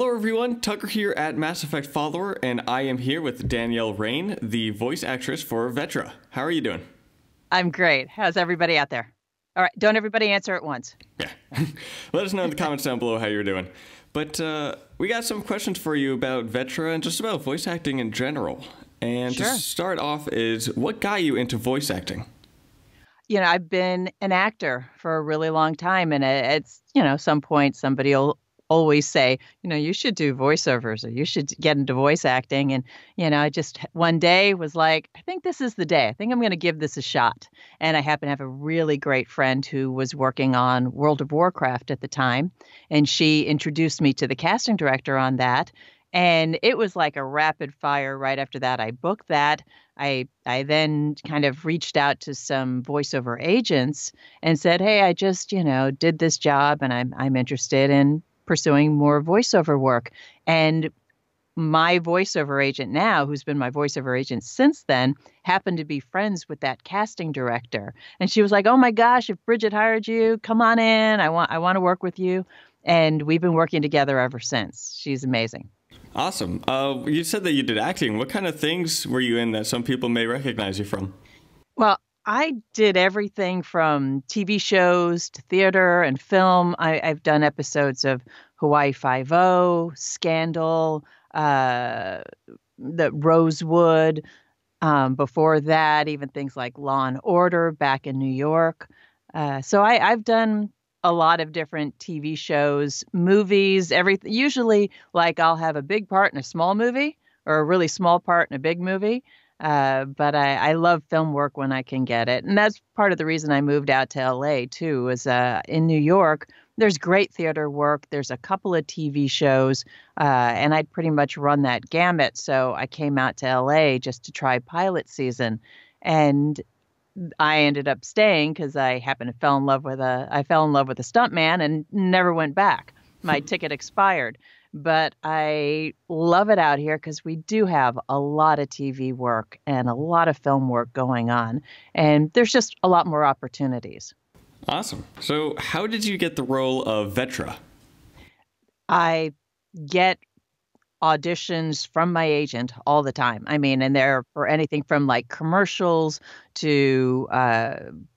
Hello everyone, Tucker here at Mass Effect Follower, and I am here with Danielle Rayne, the voice actress for Vetra. How are you doing? I'm great. How's everybody out there? All right, don't everybody answer at once. Yeah. Let us know in the comments down below how you're doing. But we got some questions for you about Vetra and just about voice acting in general. And Sure. to start off is, what got you into voice acting? I've been an actor for a really long time, and it's, some point somebody will always say, you should do voiceovers or you should get into voice acting. And, I just one day was like, I think this is the day. I think I'm going to give this a shot. And I happen to have a really great friend who was working on World of Warcraft at the time, and she introduced me to the casting director on that. And it was like a rapid fire right after that. I booked that. I then kind of reached out to some voiceover agents and said, hey, I just, did this job and I'm interested in pursuing more voiceover work. And my voiceover agent now, who's been my voiceover agent since then, happened to be friends with that casting director. And she was like, oh my gosh, if Bridget hired you, come on in. I want to work with you. And we've been working together ever since. She's amazing. Awesome. You said that you did acting. What kind of things were you in that some people may recognize you from? Well, I did everything from TV shows to theater and film. I've done episodes of Hawaii Five-0, Scandal, the Rosewood. Before that, even things like Law and Order back in New York. So I've done a lot of different TV shows, movies, everything. Usually, like, I'll have a big part in a small movie or a really small part in a big movie. But I love film work when I can get it. And that's part of the reason I moved out to LA, too, is in New York, there's great theater work. There's a couple of TV shows, and I'd pretty much run that gamut. So I came out to LA just to try pilot season. And I ended up staying because I happened to fell in love with a stuntman and never went back. My ticket expired. But I love it out here because we do have a lot of TV work and a lot of film work going on. And there's just a lot more opportunities. Awesome. So how did you get the role of Vetra? I get auditions from my agent all the time. I mean, and they're for anything from like commercials to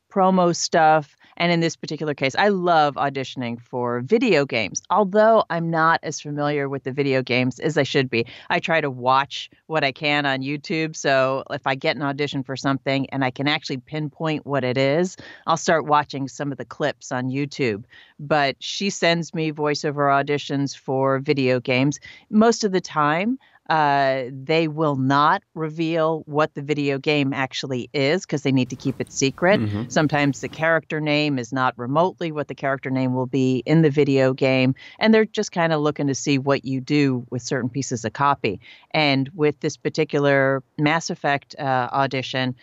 promo stuff. And in this particular case, I love auditioning for video games, although I'm not as familiar with the video games as I should be. I try to watch what I can on YouTube. So if I get an audition for something and I can actually pinpoint what it is, I'll start watching some of the clips on YouTube. But she sends me voiceover auditions for video games. Most of the time, they will not reveal what the video game actually is because they need to keep it secret. Mm-hmm. Sometimes the character name is not remotely what the character name will be in the video game. And they're just kind of looking to see what you do with certain pieces of copy. And with this particular Mass Effect audition,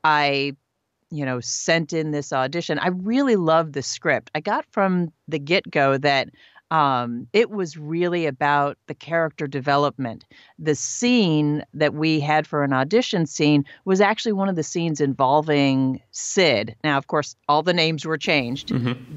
I sent in this audition. I really loved the script. I got from the get-go that it was really about the character development. The scene that we had for an audition scene was actually one of the scenes involving Sid. Now, of course, all the names were changed,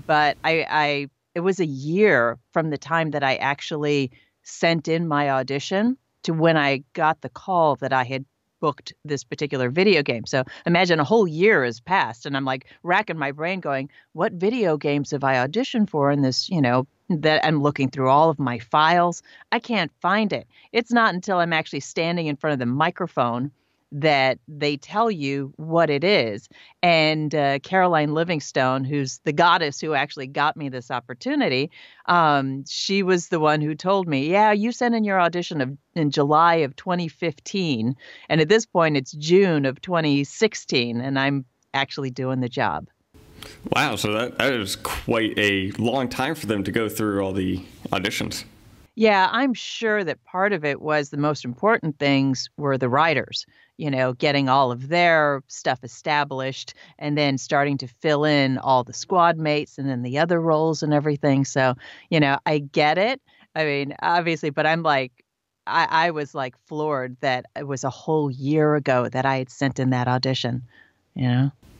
but it was a year from the time that I actually sent in my audition to when I got the call that I had booked this particular video game. So imagine a whole year has passed and I'm like racking my brain going, what video games have I auditioned for in this, that I'm looking through all of my files. I can't find it. It's not until I'm actually standing in front of the microphone that they tell you what it is. And Caroline Livingstone, who's the goddess who actually got me this opportunity, she was the one who told me, yeah, you sent in your audition in July of 2015. And at this point, it's June of 2016, and I'm actually doing the job. Wow, so that is quite a long time for them to go through all the auditions. Yeah, I'm sure that part of it was the most important things were the writers, getting all of their stuff established and then starting to fill in all the squad mates and then the other roles and everything. So, I get it. I mean, obviously, but I'm like, I was like floored that it was a whole year ago that I had sent in that audition,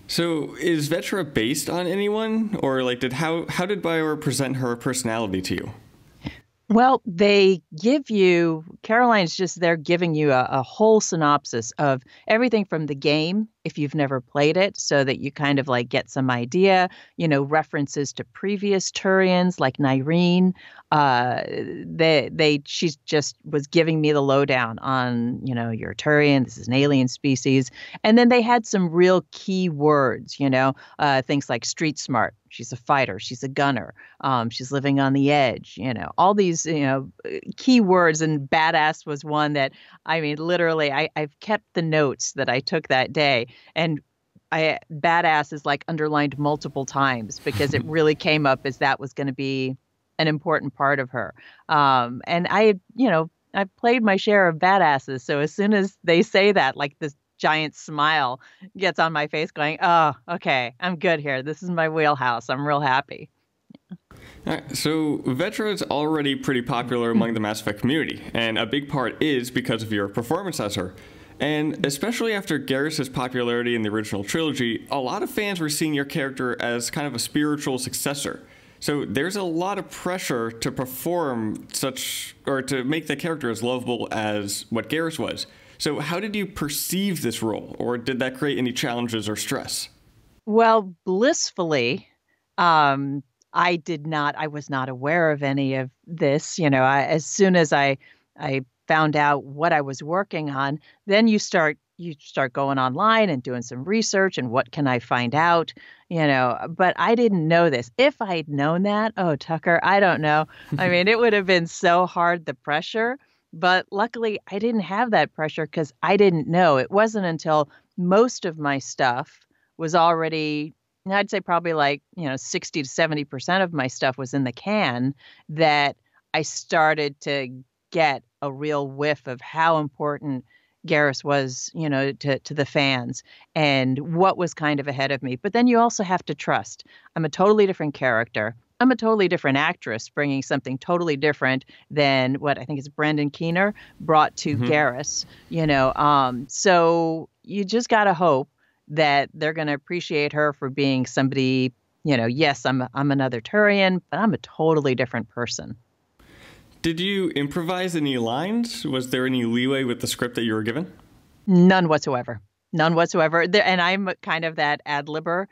So is Vetra based on anyone, or like how did Bioware present her personality to you? Well, they give you, Caroline's just there giving you a whole synopsis of everything from the game, if you've never played it, so that you kind of like get some idea, references to previous Turians like Nyreen. She just was giving me the lowdown on, you're a Turian, this is an alien species. And then they had some real key words, things like street smart. She's a fighter. She's a gunner. She's living on the edge. All these, key words, and badass was one that, I mean, literally, I've kept the notes that I took that day, and badass is like underlined multiple times because it really came up as that was going to be an important part of her. And I've played my share of badasses. So as soon as they say that, like this giant smile gets on my face going, oh, okay, I'm good here. This is my wheelhouse. I'm real happy. All right, so Vetra is already pretty popular among the Mass Effect community, and a big part is because of your performance as her. And especially after Garrus's popularity in the original trilogy, a lot of fans were seeing your character as kind of a spiritual successor. So there's a lot of pressure to perform to make the character as lovable as what Garrus was. So how did you perceive this role, or did that create any challenges or stress? Well, blissfully, I was not aware of any of this. As soon as I found out what I was working on, then you start going online and doing some research and what can I find out, but I didn't know this. If I'd known that, oh, Tucker, I don't know. I mean, it would have been so hard, the pressure. But luckily, I didn't have that pressure because I didn't know. It wasn't until most of my stuff was already, I'd say probably like, 60 to 70% of my stuff was in the can, that I started to get a real whiff of how important Garrus was, to the fans and what was kind of ahead of me. But then you also have to trust. I'm a totally different character. I'm a totally different actress, bringing something totally different than what I think is Brendan Keener brought to Garrus. So you just got to hope that they're going to appreciate her for being somebody. Yes, I'm another Turian, but I'm a totally different person. Did you improvise any lines? Was there any leeway with the script that you were given? None whatsoever. None whatsoever. And I'm kind of that ad-libber,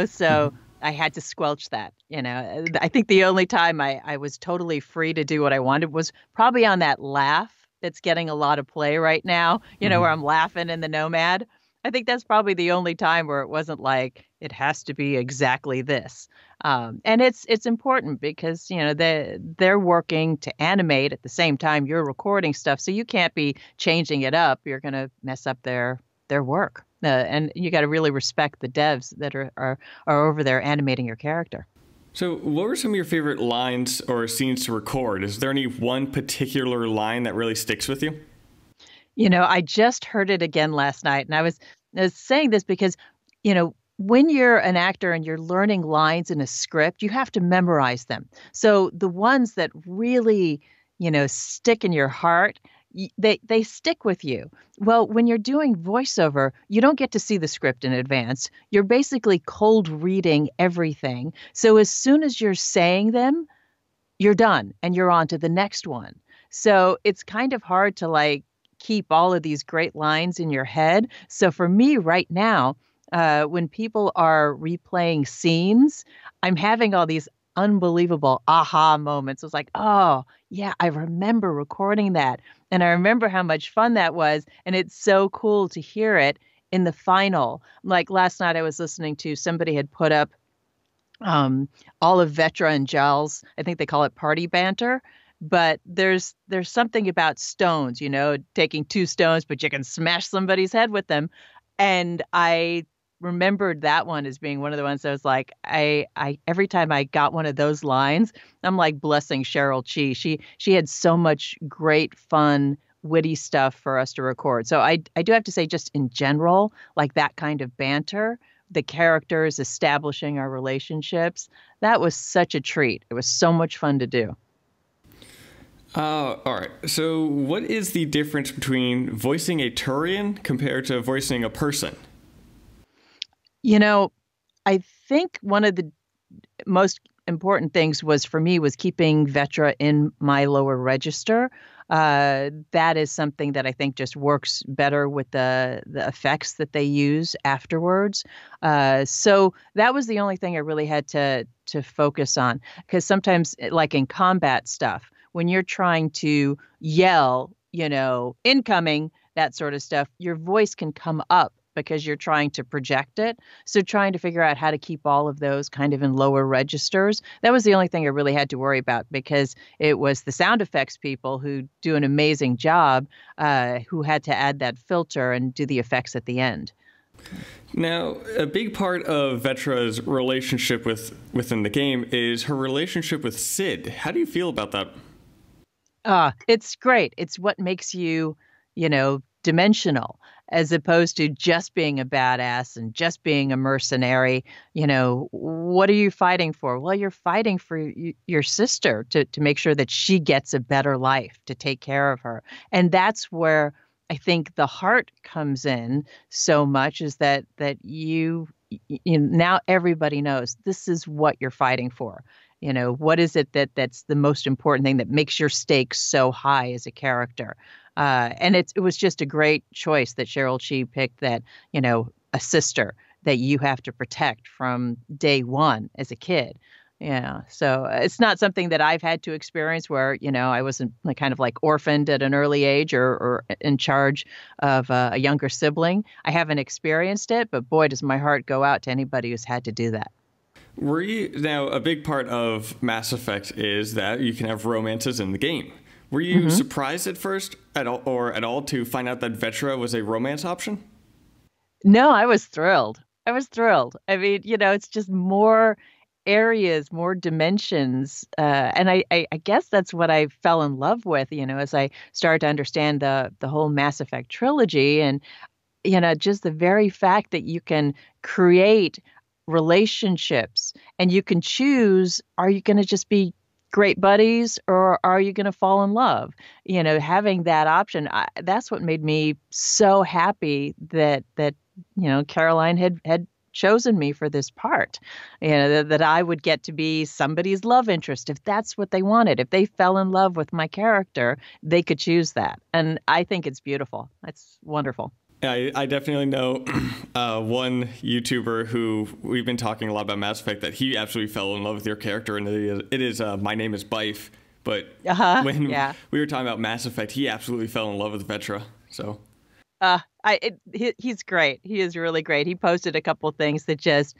so I had to squelch that. I think the only time I was totally free to do what I wanted was probably on that laugh that's getting a lot of play right now, where I'm laughing in the Nomad. I think that's probably the only time where it wasn't like, it has to be exactly this. And it's important because, they're working to animate at the same time you're recording stuff. So you can't be changing it up. You're going to mess up their work. And you got to really respect the devs that are over there animating your character. So what were some of your favorite lines or scenes to record? Is there any one particular line that really sticks with you? I just heard it again last night, and I was saying this because, when you're an actor and you're learning lines in a script, you have to memorize them. So the ones that really, stick in your heart, they stick with you. Well, when you're doing voiceover, you don't get to see the script in advance. You're basically cold reading everything. So as soon as you're saying them, you're done and you're on to the next one. So it's kind of hard to keep all of these great lines in your head. So for me right now, when people are replaying scenes, I'm having all these unbelievable aha moments. It's like, oh, yeah, I remember recording that. And I remember how much fun that was. And it's so cool to hear it in the final. Like last night, I was listening to somebody had put up all of Vetra and Giles. I think they call it party banter. But there's something about stones, taking 2 stones, but you can smash somebody's head with them. And I remembered that one as being one of the ones that was like, I every time I got one of those lines, I'm like blessing Cheryl Chi. She had so much great, fun, witty stuff for us to record. So I do have to say, just in general, like that kind of banter, the characters establishing our relationships, that was such a treat. It was so much fun to do. All right. So what is the difference between voicing a Turian compared to voicing a person? I think one of the most important things was for me was keeping Vetra in my lower register. That is something that I think just works better with the effects that they use afterwards. So that was the only thing I really had to focus on, because sometimes, like in combat stuff, when you're trying to yell, incoming, that sort of stuff, your voice can come up because you're trying to project it. So trying to figure out how to keep all of those kind of in lower registers, that was the only thing I really had to worry about, because it was the sound effects people who do an amazing job, who had to add that filter and do the effects at the end. Now, a big part of Vetra's relationship within the game is her relationship with Sid. How do you feel about that? It's great. It's what makes you, dimensional, as opposed to just being a badass and just being a mercenary. What are you fighting for? Well, you're fighting for your sister to make sure that she gets a better life, to take care of her. And that's where I think the heart comes in so much, is that you now everybody knows this is what you're fighting for. What is it that's the most important thing that makes your stakes so high as a character? And it was just a great choice that Cheryl Chee picked, that, a sister that you have to protect from day one as a kid. Yeah. So it's not something that I've had to experience, where, I wasn't kind of like orphaned at an early age or in charge of a younger sibling. I haven't experienced it, but boy, does my heart go out to anybody who's had to do that. Now, a big part of Mass Effect is that you can have romances in the game. Were you surprised at first at all to find out that Vetra was a romance option? No, I was thrilled. I mean, it's just more areas, more dimensions. And I guess that's what I fell in love with, as I started to understand the whole Mass Effect trilogy. And, just the very fact that you can create relationships and you can choose, are you going to just be great buddies, or are you going to fall in love? Having that option, that's what made me so happy that Caroline had chosen me for this part. That I would get to be somebody's love interest if that's what they wanted. If they fell in love with my character, they could choose that. And I think it's beautiful. It's wonderful. I definitely know one YouTuber who we've been talking a lot about Mass Effect, that he absolutely fell in love with your character, and it is My Name is Bife. But when we were talking about Mass Effect, he absolutely fell in love with Vetra. So he's great. He is really great. He posted a couple things that just,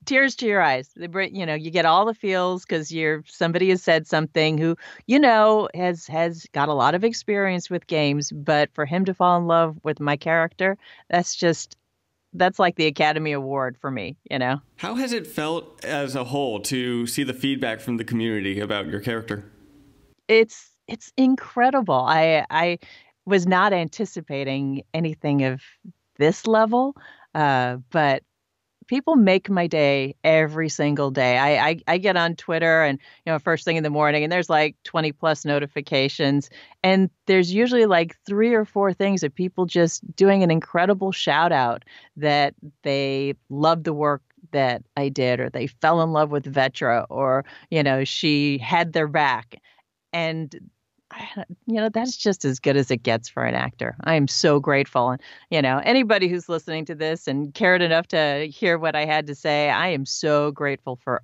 tears to your eyes. They bring, you get all the feels because somebody has said something who, has got a lot of experience with games, but for him to fall in love with my character, that's like the Academy Award for me, How has it felt as a whole to see the feedback from the community about your character? It's incredible. I was not anticipating anything of this level, but people make my day every single day. I get on Twitter and, first thing in the morning, and there's like 20 plus notifications. And there's usually like 3 or 4 things of people just doing an incredible shout out that they love the work that I did, or they fell in love with Vetra, or, she had their back. And that's just as good as it gets for an actor. I am so grateful. And, anybody who's listening to this and cared enough to hear what I had to say, I am so grateful for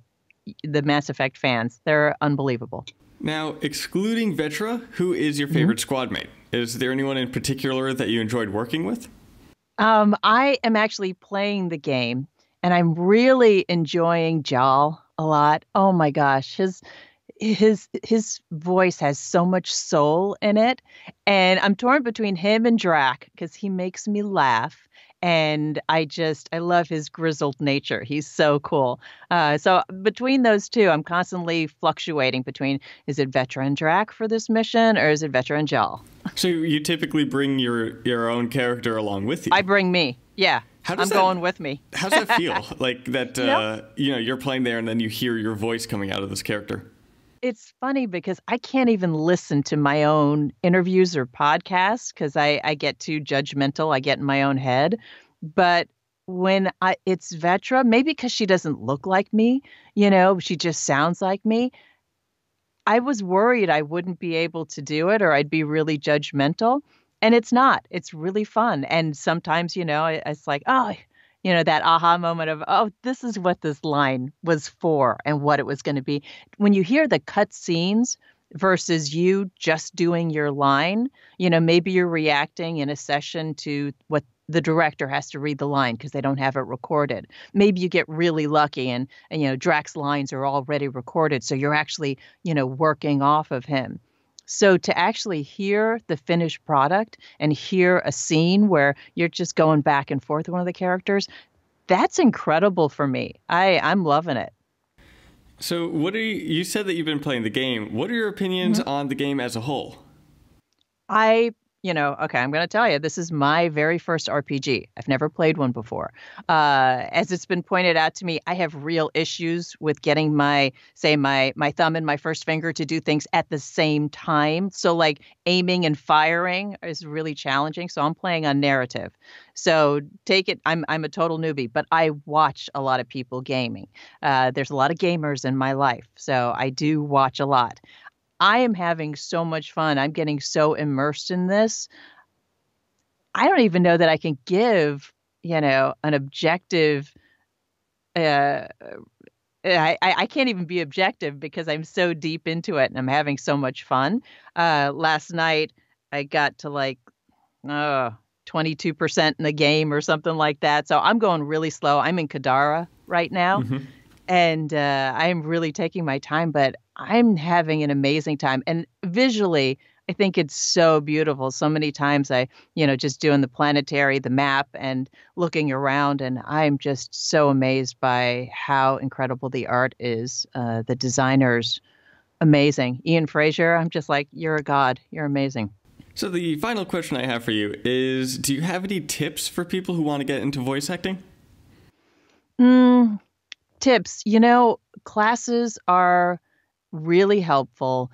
the Mass Effect fans. They're unbelievable. Now, excluding Vetra, who is your favorite squad mate? Is there anyone in particular that you enjoyed working with? I am actually playing the game, and I'm really enjoying Jal a lot. Oh my gosh, his voice has so much soul in it, and I'm torn between him and Drac because he makes me laugh, and I love his grizzled nature. He's so cool. So between those two, I'm constantly fluctuating between, is it Vetra and Drac for this mission, or is it Vetra and Jal? So you typically bring your own character along with you? I bring me, yeah. Going with me. How's that feel? Like that, you're playing there and then you hear your voice coming out of this character. It's funny because I can't even listen to my own interviews or podcasts because I get too judgmental. I get in my own head. But it's Vetra, maybe because she doesn't look like me, she just sounds like me. I was worried I wouldn't be able to do it or I'd be really judgmental. And it's not. It's really fun. And sometimes, it's like, oh, that aha moment of, oh, this is what this line was for and what it was going to be. When you hear the cut scenes versus you just doing your line, maybe you're reacting in a session to what the director has to read the line because they don't have it recorded. Maybe you get really lucky and Drax's lines are already recorded. So you're actually, working off of him. So to actually hear the finished product and hear a scene where you're just going back and forth with one of the characters, that's incredible for me. I'm loving it. So you said that you've been playing the game. What are your opinions on the game as a whole? Okay, I'm going to tell you, this is my very first RPG. I've never played one before. As it's been pointed out to me, I have real issues with getting my thumb and my first finger to do things at the same time. So like aiming and firing is really challenging. So I'm playing on narrative. So take it, I'm a total newbie, but I watch a lot of people gaming. There's a lot of gamers in my life, so I do watch a lot. I am having so much fun. I'm getting so immersed in this. I don't even know that I can give, an objective. I can't even be objective because I'm so deep into it and I'm having so much fun. Last night I got to 22% in the game or something like that. So I'm going really slow. I'm in Kadara right now. And I'm really taking my time, but I'm having an amazing time. And visually, I think it's so beautiful. So many times I, just doing the map and looking around, and I'm just so amazed by how incredible the art is. The designers, amazing. Ian Fraser, I'm just like, you're a god. You're amazing. So the final question I have for you is, do you have any tips for people who want to get into voice acting? Tips, classes are really helpful.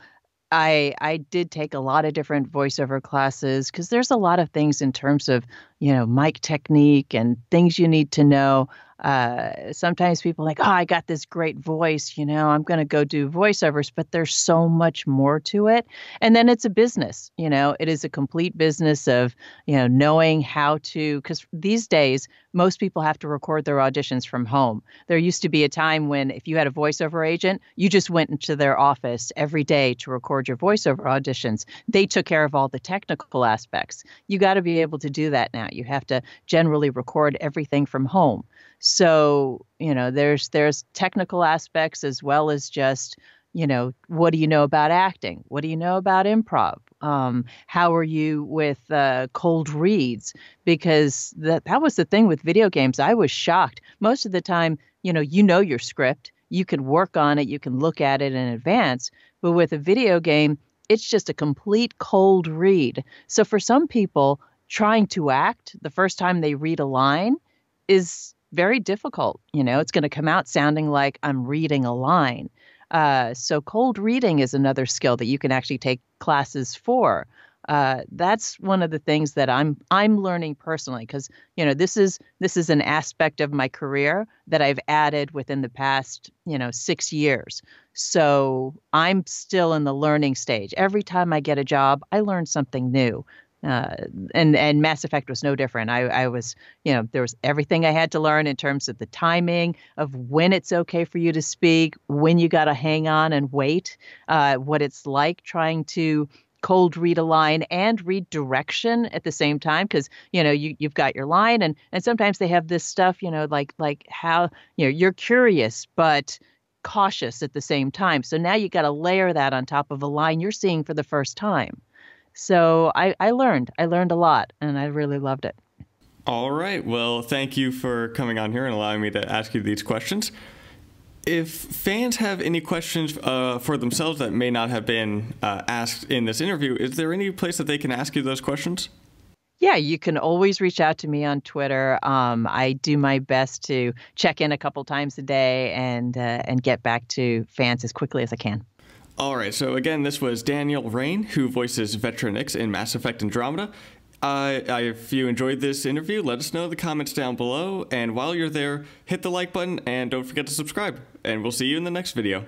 I did take a lot of different voiceover classes because there's a lot of things in terms of, mic technique and things you need to know. Sometimes people are like, oh, I got this great voice, I'm going to go do voiceovers, but there's so much more to it. And then it's a business, it is a complete business of, knowing how to, because these days, most people have to record their auditions from home. There used to be a time when if you had a voiceover agent, you just went into their office every day to record your voiceover auditions. They took care of all the technical aspects. You got to be able to do that now. You have to generally record everything from home. So, there's technical aspects as well as just, what do you know about acting? What do you know about improv? How are you with cold reads? Because that was the thing with video games. I was shocked. Most of the time, your script, you can work on it, you can look at it in advance. But with a video game, it's just a complete cold read. So for some people, trying to act the first time they read a line is very difficult. It's going to come out sounding like I'm reading a line. So cold reading is another skill that you can actually take classes for. That's one of the things that I'm learning personally because, this is an aspect of my career that I've added within the past, 6 years. So I'm still in the learning stage. Every time I get a job, I learn something new. And Mass Effect was no different. I was, there was everything I had to learn in terms of the timing of when it's okay for you to speak, when you got to hang on and wait, what it's like trying to cold read a line and read direction at the same time. Because, you've got your line and sometimes they have this stuff, like how, you're curious, but cautious at the same time. So now you got to layer that on top of a line you're seeing for the first time. So I learned a lot, and I really loved it. All right. Well, thank you for coming on here and allowing me to ask you these questions. If fans have any questions for themselves that may not have been asked in this interview, is there any place that they can ask you those questions? Yeah, you can always reach out to me on Twitter. I do my best to check in a couple times a day and get back to fans as quickly as I can. All right, so again, this was Danielle Rayne, who voices Vetra Nyx in Mass Effect Andromeda. If you enjoyed this interview, let us know in the comments down below. And while you're there, hit the like button and don't forget to subscribe. And we'll see you in the next video.